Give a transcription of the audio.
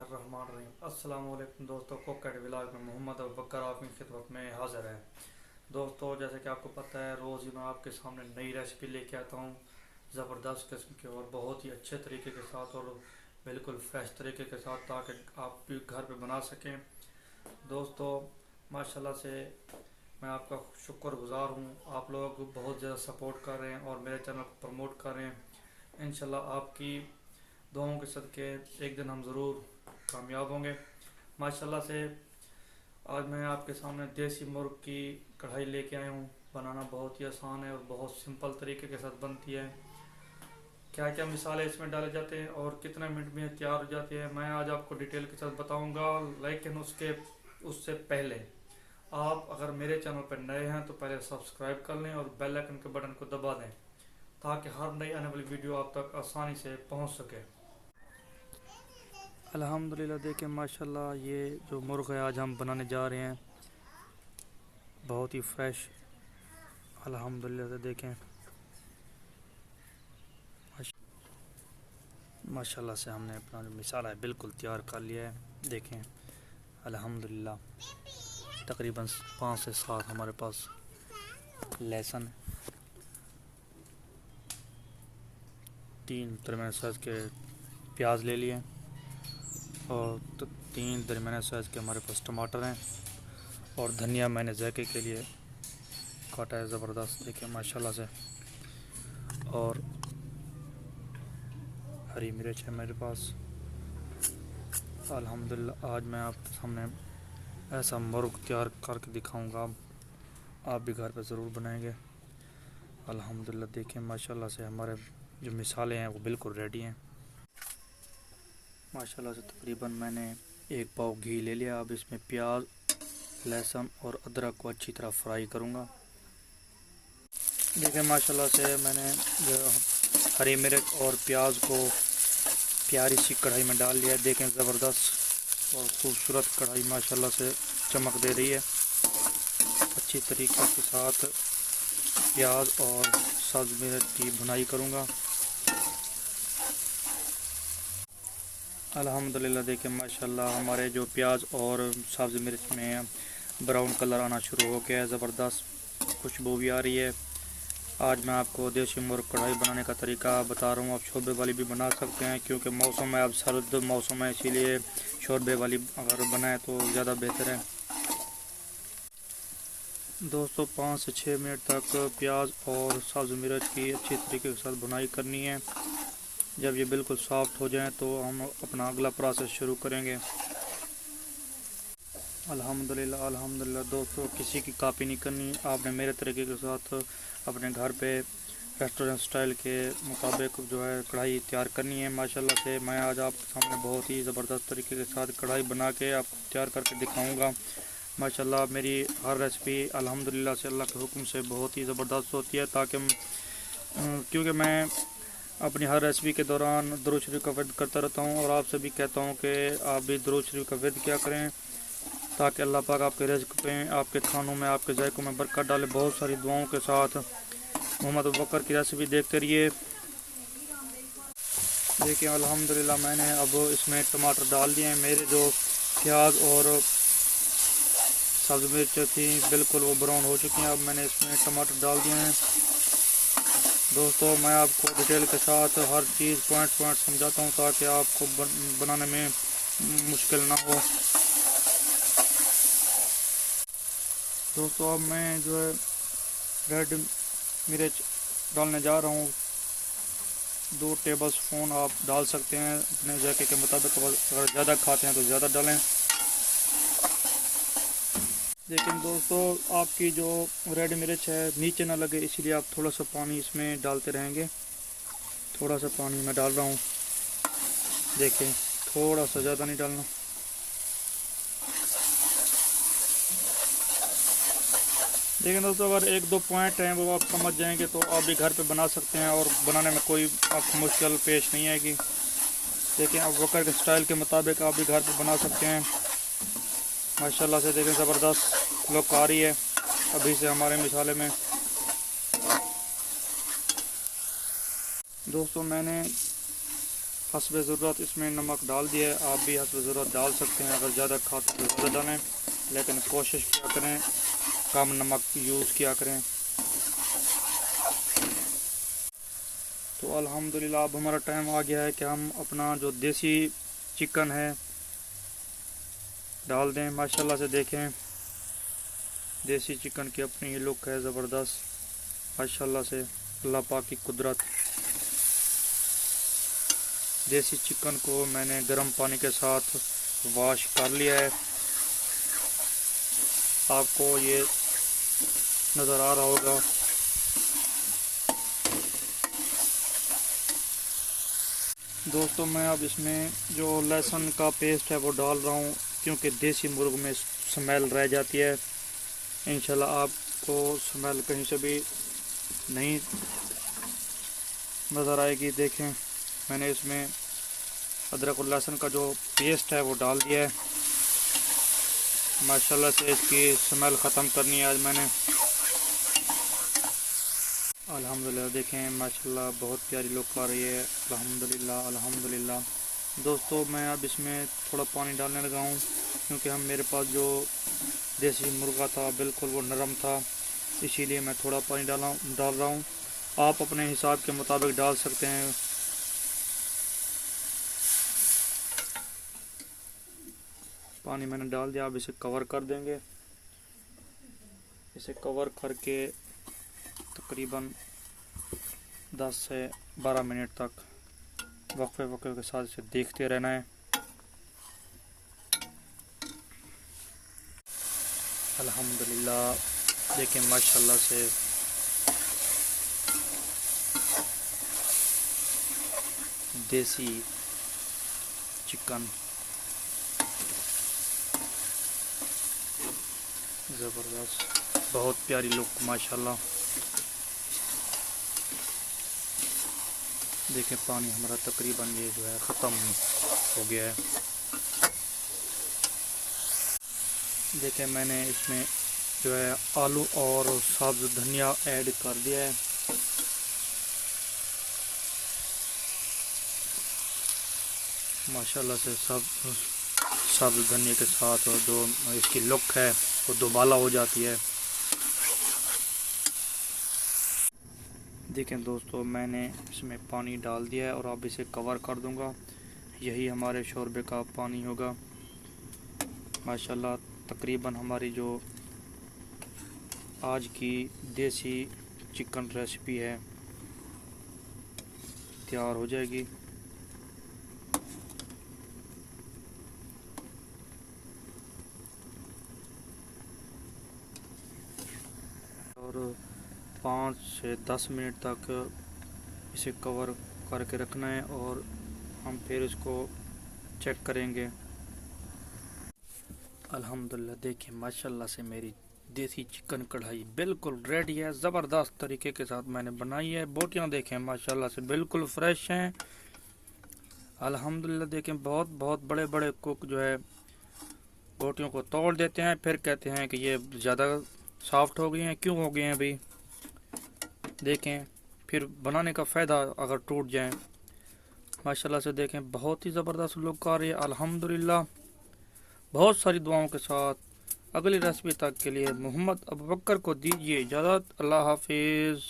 बिस्मिल्लाहिर्रहमानिर्रहीम। अस्सलाम वालेकुम दोस्तों, कोकेट व्लॉग में मोहम्मद अबू बकर आपकी खिदमत में हाजिर है। दोस्तों, जैसे कि आपको पता है, रोज़ ही मैं आपके सामने नई रेसिपी लेके आता हूँ, ज़बरदस्त किस्म की और बहुत ही अच्छे तरीके के साथ और बिल्कुल फ्रेश तरीके के साथ, ताकि आप भी घर पे बना सकें। दोस्तों, माशाल्लाह से मैं आपका शुक्रगुज़ार हूँ। आप लोग बहुत ज़्यादा सपोर्ट कर रहे हैं और मेरे चैनल को प्रमोट कर रहे हैं। इंशाल्लाह आपकी दुआओं के सदके एक दिन हम ज़रूर कामयाब होंगे। माशाल्लाह से आज मैं आपके सामने देसी मुर्ग की कढ़ाई लेके आया हूँ। बनाना बहुत ही आसान है और बहुत सिंपल तरीके के साथ बनती है। क्या क्या मिसाले इसमें डाले जाते हैं और कितने मिनट में तैयार हो जाती है, मैं आज आपको डिटेल के साथ बताऊंगा। लेकिन उससे पहले आप अगर मेरे चैनल पर नए हैं तो पहले सब्सक्राइब कर लें और बेल आइकन के बटन को दबा दें, ताकि हर नई आने वाली वीडियो आप तक आसानी से पहुंच सके। अल्हम्दुलिल्लाह, देखें माशाल्लाह, ये जो मुर्ग है आज हम बनाने जा रहे हैं, बहुत ही फ्रेश अल्हम्दुलिल्लाह से देखें माशाल्लाह से हमने अपना जो मिसाला है बिल्कुल तैयार कर लिया है। देखें अल्हम्दुलिल्लाह, तकरीबन 5 से 7 हमारे पास लहसुन, 3 दरमियाने साइज़ के प्याज ले लिए और 3 दरमियाने साइज़ के हमारे पास टमाटर हैं और धनिया मैंने जायके के लिए काटा है ज़बरदस्त, देखिए माशाल्लाह से। और हरी मिर्च है मेरे पास। अल्हम्दुलिल्लाह, आज मैं आपके सामने ऐसा मुर्ग तैयार करके दिखाऊंगा, आप भी घर पर ज़रूर बनाएंगे। अल्हम्दुलिल्लाह, देखें माशाल्लाह से हमारे जो मिसाले हैं वो बिल्कुल रेडी हैं। माशाल्लाह से तकरीबन मैंने 1 पाव घी ले लिया। अब इसमें प्याज, लहसुन और अदरक को अच्छी तरह फ्राई करूंगा। देखिए माशाल्लाह से मैंने जो हरी मिर्च और प्याज को प्यारी सी कढ़ाई में डाल लिया है। देखें ज़बरदस्त और खूबसूरत कढ़ाई माशाल्लाह से चमक दे रही है। अच्छी तरीके के साथ प्याज और सब्ज़ मिर्च की भुनाई करूंगा। अल्हम्दुलिल्लाह, देखें माशाल्लाह हमारे जो प्याज और सब्ज़ मिर्च में ब्राउन कलर आना शुरू हो गया है, ज़बरदस्त खुशबू भी आ रही है। आज मैं आपको देसी मुर्ग कढ़ाई बनाने का तरीका बता रहा हूँ। आप शोरबे वाली भी बना सकते हैं, क्योंकि मौसम है अब सर्द मौसम है, इसीलिए शोरबे वाली अगर बनाए तो ज़्यादा बेहतर है। दोस्तों, 5 से 6 मिनट तक प्याज और सब्ज़ मिर्च की अच्छी तरीके के साथ भुनाई करनी है। जब ये बिल्कुल सॉफ्ट हो जाए तो हम अपना अगला प्रोसेस शुरू करेंगे। अल्हम्दुलिल्लाह अल्हम्दुलिल्लाह दोस्तों, किसी की कॉपी नहीं करनी, आपने मेरे तरीके के साथ अपने घर पे रेस्टोरेंट स्टाइल के मुताबिक जो है कढ़ाई तैयार करनी है। माशाल्लाह से मैं आज आपके सामने बहुत ही ज़बरदस्त तरीके के साथ कढ़ाई बना के आपको तैयार करके दिखाऊंगा। माशाल्लाह मेरी हर रेसिपी अल्हम्दुलिल्लाह से अल्लाह के हुक्म से बहुत ही ज़बरदस्त होती है, ताकि क्योंकि मैं अपनी हर रेसिपी के दौरान दुरूद शरीफ का विर्द करता रहता हूँ और आपसे भी कहता हूँ कि आप भी दुरूद शरीफ का विर्द क्या करें, ताकि अल्लाह पाक आपके रिज़्क़ पे, आपके खानों में, आपके जायकों में बरकत डाले। बहुत सारी दुआओं के साथ मोहम्मद अबू बकर की रेसिपी देखते रहिए। देखिए अल्हम्दुलिल्लाह, मैंने अब इसमें टमाटर डाल दिए हैं। मेरे जो प्याज और सब्ज़ मिर्च थी बिल्कुल वो ब्राउन हो चुकी हैं। अब मैंने इसमें टमाटर डाल दिए हैं। दोस्तों, मैं आपको डिटेल के साथ हर चीज़ पॉइंट समझाता हूँ, ताकि आपको बनाने में मुश्किल ना हो। दोस्तों, अब मैं जो है रेड मिर्च डालने जा रहा हूँ। 2 टेबल स्पून आप डाल सकते हैं अपने जायके के मुताबिक, अगर ज़्यादा खाते हैं तो ज़्यादा डालें। लेकिन दोस्तों, आपकी जो रेड मिर्च है नीचे ना लगे, इसलिए आप थोड़ा सा पानी इसमें डालते रहेंगे। थोड़ा सा पानी मैं डाल रहा हूँ, देखें थोड़ा सा, ज़्यादा नहीं डालना। लेकिन दोस्तों, अगर 1-2 पॉइंट हैं वो आप समझ जाएंगे तो आप भी घर पे बना सकते हैं और बनाने में कोई आपको मुश्किल पेश नहीं आएगी। देखिए अब बकर के स्टाइल के मुताबिक आप भी घर पे बना सकते हैं। माशाल्लाह से देखें ज़बरदस्त लुक आ रही है अभी से हमारे मिसाले में। दोस्तों, मैंने हस्ब ज़रूरत इसमें नमक डाल दिया है। आप भी हस्ब ज़रूरत डाल सकते हैं, अगर ज़्यादा खाते तो ज़्यादा डालें, लेकिन कोशिश किया करें कम नमक यूज़ किया करें। तो अल्हम्दुलिल्लाह अब हमारा टाइम आ गया है कि हम अपना जो देसी चिकन है डाल दें। माशाल्लाह से देखें देसी चिकन की अपनी ही लुक है ज़बरदस्त। माशाल्लाह से अल्लाह पाक की कुदरत। देसी चिकन को मैंने गर्म पानी के साथ वॉश कर लिया है। आपको ये नज़र आ रहा होगा। दोस्तों मैं अब इसमें जो लहसुन का पेस्ट है वो डाल रहा हूँ, क्योंकि देसी मुर्ग में स्मेल रह जाती है। इंशाल्लाह आपको स्मेल कहीं से भी नहीं नज़र आएगी। देखें मैंने इसमें अदरक और लहसुन का जो पेस्ट है वो डाल दिया है। माशाल्लाह से इसकी स्मेल ख़त्म करनी है आज मैंने। अल्हम्दुलिल्लाह देखें माशाल्लाह बहुत प्यारी लुक आ रही है। अल्हम्दुलिल्लाह अल्हम्दुलिल्लाह। दोस्तों मैं अब इसमें थोड़ा पानी डालने लगा हूँ, क्योंकि मेरे पास जो देसी मुर्गा था बिल्कुल वो नरम था, इसीलिए मैं थोड़ा पानी डाल रहा हूँ। आप अपने हिसाब के मुताबिक डाल सकते हैं। पानी मैंने डाल दिया। अब इसे कवर कर देंगे। इसे कवर करके तकरीबन 10 से 12 मिनट तक वक्फे वक्फे के साथ इसे देखते रहना है। अल्हम्दुलिल्लाह देखें माशाल्लाह से देसी चिकन ज़बरदस्त, बहुत प्यारी लुक माशाल्लाह। देखें पानी हमारा तकरीबन ये जो है ख़त्म हो गया है। देखें मैंने इसमें जो है आलू और सब्ज़ धनिया ऐड कर दिया है। माशाल्लाह से सब्ज़ धनिया के साथ और जो इसकी लुक है वो दोबाला हो जाती है। देखें दोस्तों मैंने इसमें पानी डाल दिया है और अब इसे कवर कर दूंगा। यही हमारे शोरबे का पानी होगा। माशाल्लाह तकरीबन हमारी जो आज की देसी चिकन रेसिपी है तैयार हो जाएगी। और 5 से 10 मिनट तक इसे कवर करके रखना है और हम फिर इसको चेक करेंगे। अल्हम्दुलिल्लाह देखिए माशाल्लाह से मेरी देसी चिकन कढ़ाई बिल्कुल रेडी है। ज़बरदस्त तरीके के साथ मैंने बनाई है। बोटियां देखें माशाल्लाह से बिल्कुल फ्रेश हैं। अल्हम्दुलिल्लाह देखें बहुत बहुत बड़े बड़े कुक जो है बोटियों को तोड़ देते हैं, फिर कहते हैं कि ये ज़्यादा सॉफ्ट हो गई हैं। क्यों हो गए हैं भाई? देखें फिर बनाने का फ़ायदा अगर टूट जाएं। माशाल्लाह से देखें बहुत ही ज़बरदस्त लुक आ रही है। अल्हम्दुलिल्लाह बहुत सारी दुआओं के साथ अगली रेसिपी तक के लिए मोहम्मद अबू बकर को दीजिए इजाज़त। अल्लाह हाफिज़।